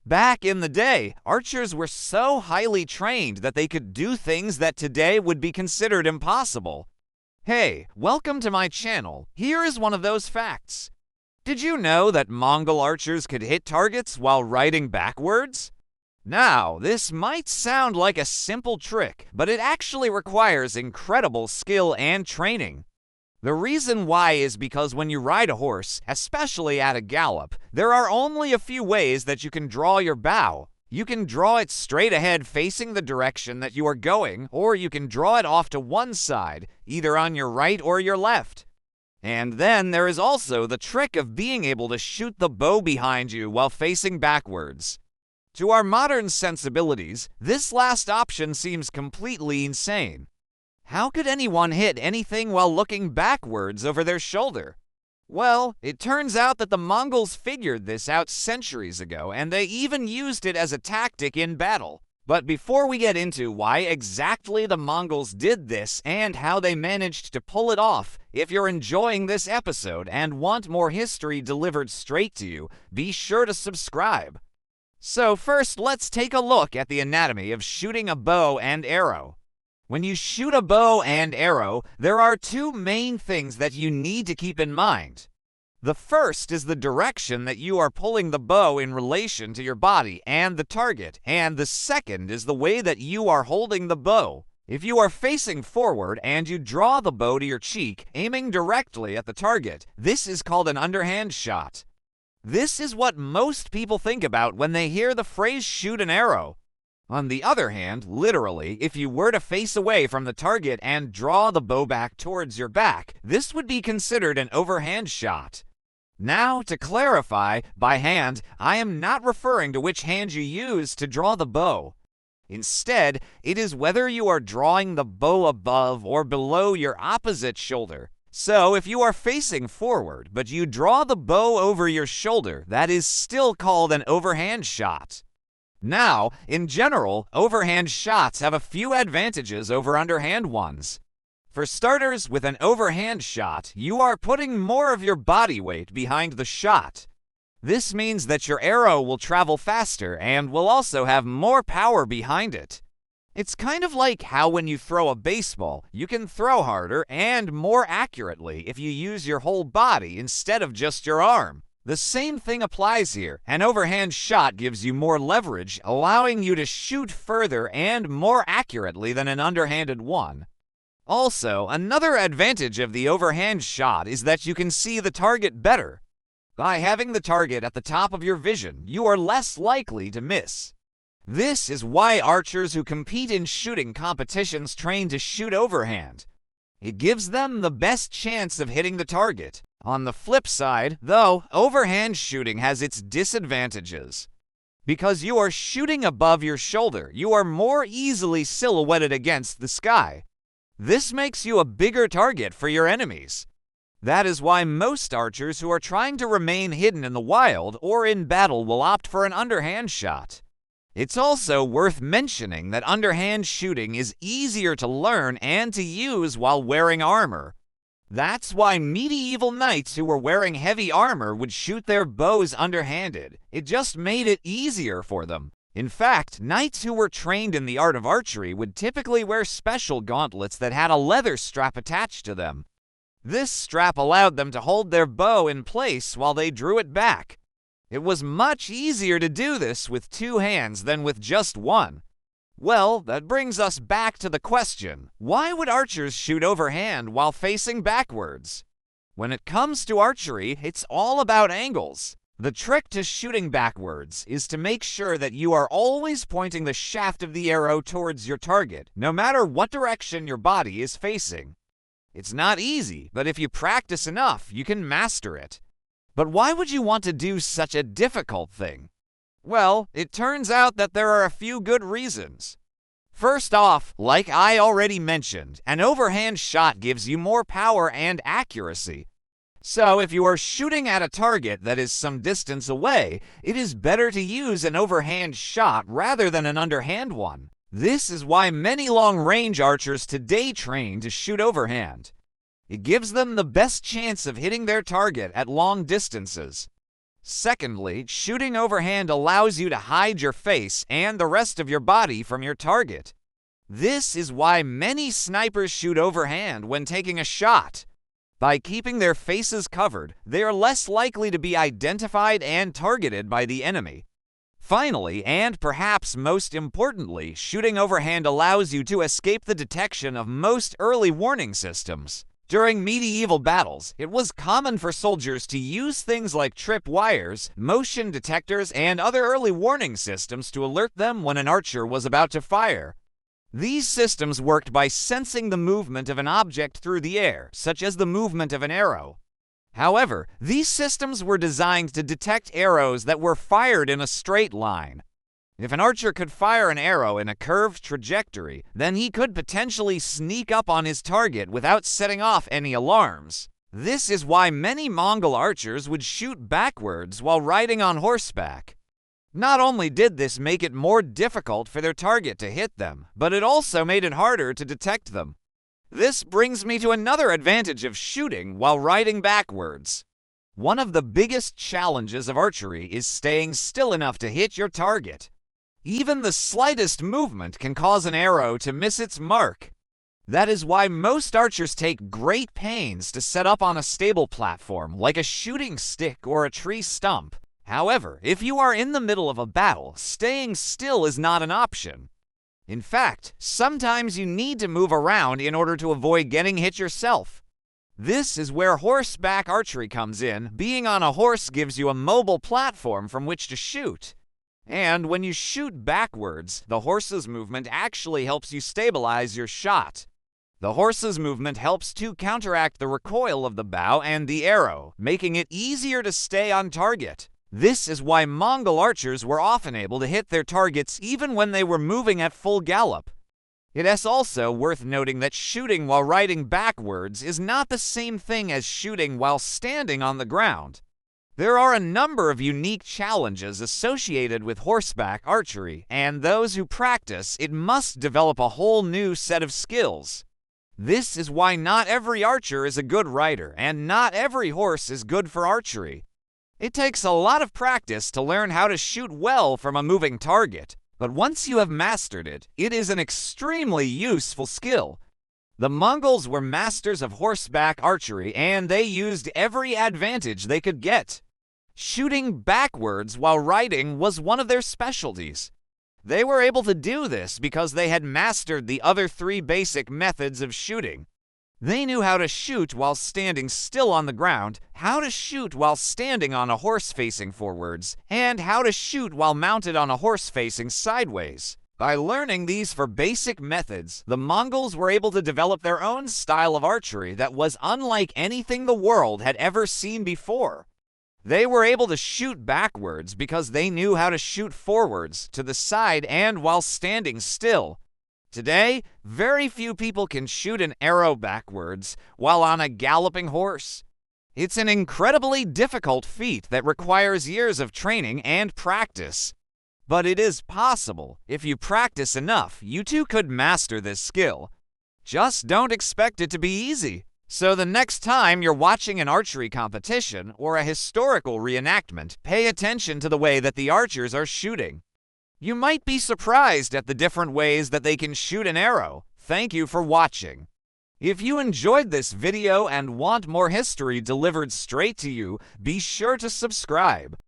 Back in the day, archers were so highly trained that they could do things that today would be considered impossible. Hey, welcome to my channel. Here is one of those facts. Did you know that Mongol archers could hit targets while riding backwards? Now, this might sound like a simple trick, but it actually requires incredible skill and training. The reason why is because when you ride a horse, especially at a gallop, there are only a few ways that you can draw your bow. You can draw it straight ahead facing the direction that you are going, or you can draw it off to one side, either on your right or your left. And then there is also the trick of being able to shoot the bow behind you while facing backwards. To our modern sensibilities, this last option seems completely insane. How could anyone hit anything while looking backwards over their shoulder? Well, it turns out that the Mongols figured this out centuries ago, and they even used it as a tactic in battle. But before we get into why exactly the Mongols did this and how they managed to pull it off, if you're enjoying this episode and want more history delivered straight to you, be sure to subscribe. So first, let's take a look at the anatomy of shooting a bow and arrow. When you shoot a bow and arrow, there are two main things that you need to keep in mind. The first is the direction that you are pulling the bow in relation to your body and the target, and the second is the way that you are holding the bow. If you are facing forward and you draw the bow to your cheek, aiming directly at the target, this is called an underhand shot. This is what most people think about when they hear the phrase shoot an arrow. On the other hand, literally, if you were to face away from the target and draw the bow back towards your back, this would be considered an overhand shot. Now, to clarify, by hand, I am not referring to which hand you use to draw the bow. Instead, it is whether you are drawing the bow above or below your opposite shoulder. So, if you are facing forward, but you draw the bow over your shoulder, that is still called an overhand shot. Now, in general, overhand shots have a few advantages over underhand ones. For starters, with an overhand shot, you are putting more of your body weight behind the shot. This means that your arrow will travel faster and will also have more power behind it. It's kind of like how when you throw a baseball, you can throw harder and more accurately if you use your whole body instead of just your arm. The same thing applies here. An overhand shot gives you more leverage, allowing you to shoot further and more accurately than an underhanded one. Also, another advantage of the overhand shot is that you can see the target better. By having the target at the top of your vision, you are less likely to miss. This is why archers who compete in shooting competitions train to shoot overhand. It gives them the best chance of hitting the target. On the flip side, though, overhand shooting has its disadvantages. Because you are shooting above your shoulder, you are more easily silhouetted against the sky. This makes you a bigger target for your enemies. That is why most archers who are trying to remain hidden in the wild or in battle will opt for an underhand shot. It's also worth mentioning that underhand shooting is easier to learn and to use while wearing armor. That's why medieval knights who were wearing heavy armor would shoot their bows underhanded. It just made it easier for them. In fact, knights who were trained in the art of archery would typically wear special gauntlets that had a leather strap attached to them. This strap allowed them to hold their bow in place while they drew it back. It was much easier to do this with two hands than with just one. Well, that brings us back to the question, why would archers shoot overhand while facing backwards? When it comes to archery, it's all about angles. The trick to shooting backwards is to make sure that you are always pointing the shaft of the arrow towards your target, no matter what direction your body is facing. It's not easy, but if you practice enough, you can master it. But why would you want to do such a difficult thing? Well, it turns out that there are a few good reasons. First off, like I already mentioned, an overhand shot gives you more power and accuracy. So if you are shooting at a target that is some distance away, it is better to use an overhand shot rather than an underhand one. This is why many long-range archers today train to shoot overhand. It gives them the best chance of hitting their target at long distances. Secondly, shooting overhand allows you to hide your face and the rest of your body from your target. This is why many snipers shoot overhand when taking a shot. By keeping their faces covered, they are less likely to be identified and targeted by the enemy. Finally, and perhaps most importantly, shooting overhand allows you to escape the detection of most early warning systems. During medieval battles, it was common for soldiers to use things like tripwires, motion detectors, and other early warning systems to alert them when an archer was about to fire. These systems worked by sensing the movement of an object through the air, such as the movement of an arrow. However, these systems were designed to detect arrows that were fired in a straight line. If an archer could fire an arrow in a curved trajectory, then he could potentially sneak up on his target without setting off any alarms. This is why many Mongol archers would shoot backwards while riding on horseback. Not only did this make it more difficult for their target to hit them, but it also made it harder to detect them. This brings me to another advantage of shooting while riding backwards. One of the biggest challenges of archery is staying still enough to hit your target. Even the slightest movement can cause an arrow to miss its mark. That is why most archers take great pains to set up on a stable platform like a shooting stick or a tree stump. However, if you are in the middle of a battle, staying still is not an option. In fact, sometimes you need to move around in order to avoid getting hit yourself. This is where horseback archery comes in. Being on a horse gives you a mobile platform from which to shoot. And when you shoot backwards, the horse's movement actually helps you stabilize your shot. The horse's movement helps to counteract the recoil of the bow and the arrow, making it easier to stay on target. This is why Mongol archers were often able to hit their targets even when they were moving at full gallop. It is also worth noting that shooting while riding backwards is not the same thing as shooting while standing on the ground. There are a number of unique challenges associated with horseback archery, and those who practice it must develop a whole new set of skills. This is why not every archer is a good rider, and not every horse is good for archery. It takes a lot of practice to learn how to shoot well from a moving target, but once you have mastered it, it is an extremely useful skill. The Mongols were masters of horseback archery, and they used every advantage they could get. Shooting backwards while riding was one of their specialties. They were able to do this because they had mastered the other three basic methods of shooting. They knew how to shoot while standing still on the ground, how to shoot while standing on a horse facing forwards, and how to shoot while mounted on a horse facing sideways. By learning these four basic methods, the Mongols were able to develop their own style of archery that was unlike anything the world had ever seen before. They were able to shoot backwards because they knew how to shoot forwards, to the side, and while standing still. Today, very few people can shoot an arrow backwards while on a galloping horse. It's an incredibly difficult feat that requires years of training and practice. But it is possible. If you practice enough, you too could master this skill. Just don't expect it to be easy. So the next time you're watching an archery competition or a historical reenactment, pay attention to the way that the archers are shooting. You might be surprised at the different ways that they can shoot an arrow. Thank you for watching. If you enjoyed this video and want more history delivered straight to you, be sure to subscribe.